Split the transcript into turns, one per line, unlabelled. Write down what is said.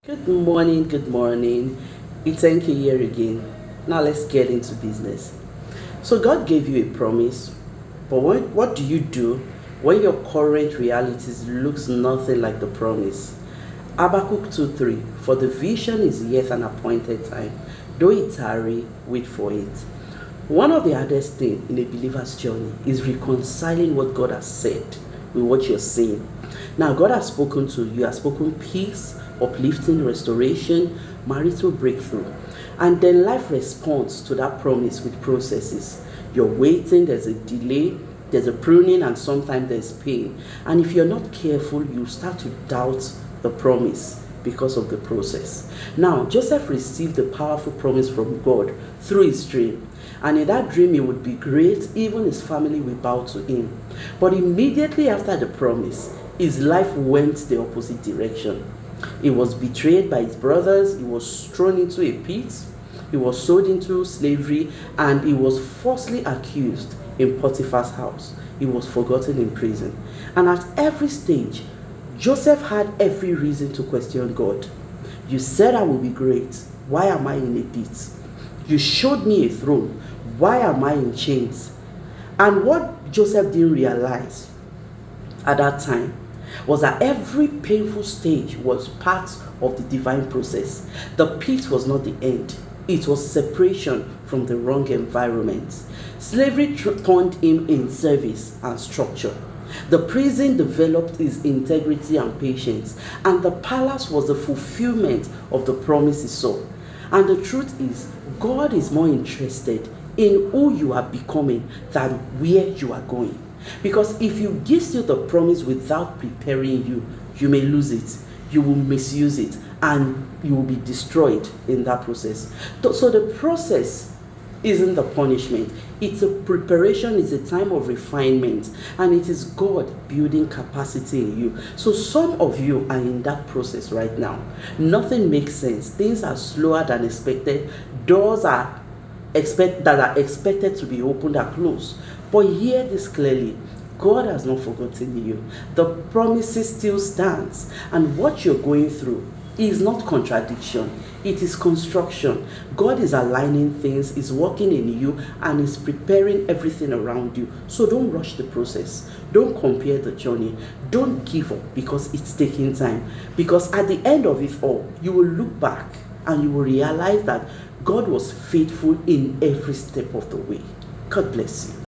Good morning, good morning. It's Enki here again. Now let's get into business. So God gave you a promise, but what do you do when your current realities looks nothing like the promise? Habakkuk 2:3. For the vision is yet an appointed time, though it tarry, wait for it. One of the hardest things in a believer's journey is reconciling what God has said with what you're seeing. Now, God has spoken to you, has spoken peace, uplifting, restoration, marital breakthrough. And then life responds to that promise with processes. You're waiting, there's a delay, there's a pruning, and sometimes there's pain. And if you're not careful, you start to doubt the promise because of the process. Now, Joseph received a powerful promise from God through his dream. And in that dream, he would be great, even his family will bow to him. But immediately after the promise, his life went the opposite direction. He was betrayed by his brothers, he was thrown into a pit, he was sold into slavery, and he was falsely accused in Potiphar's house. He was forgotten in prison. And at every stage, Joseph had every reason to question God. You said I will be great. Why am I in a pit? You showed me a throne. Why am I in chains? And what Joseph didn't realize at that time was that every painful stage was part of the divine process. The pit was not the end, it was separation from the wrong environment. Slavery turned him in service and structure. The prison developed his integrity and patience, and the palace was the fulfillment of the promise he saw. And the truth is, God is more interested in who you are becoming than where you are going. Because if you give you the promise without preparing you, you may lose it, you will misuse it, and you will be destroyed in that process. So the process isn't the punishment, it's a preparation, it's a time of refinement, and it is God building capacity in you. So some of you are in that process right now. Nothing makes sense, things are slower than expected, doors that are expected to be opened are closed. But hear this clearly, God has not forgotten you. The promises still stands, and what you're going through is not contradiction, it is construction. God is aligning things, is working in you, and is preparing everything around you. So don't rush the process, don't compare the journey, don't give up because it's taking time. Because at the end of it all, you will look back and you will realize that God was faithful in every step of the way. God bless you.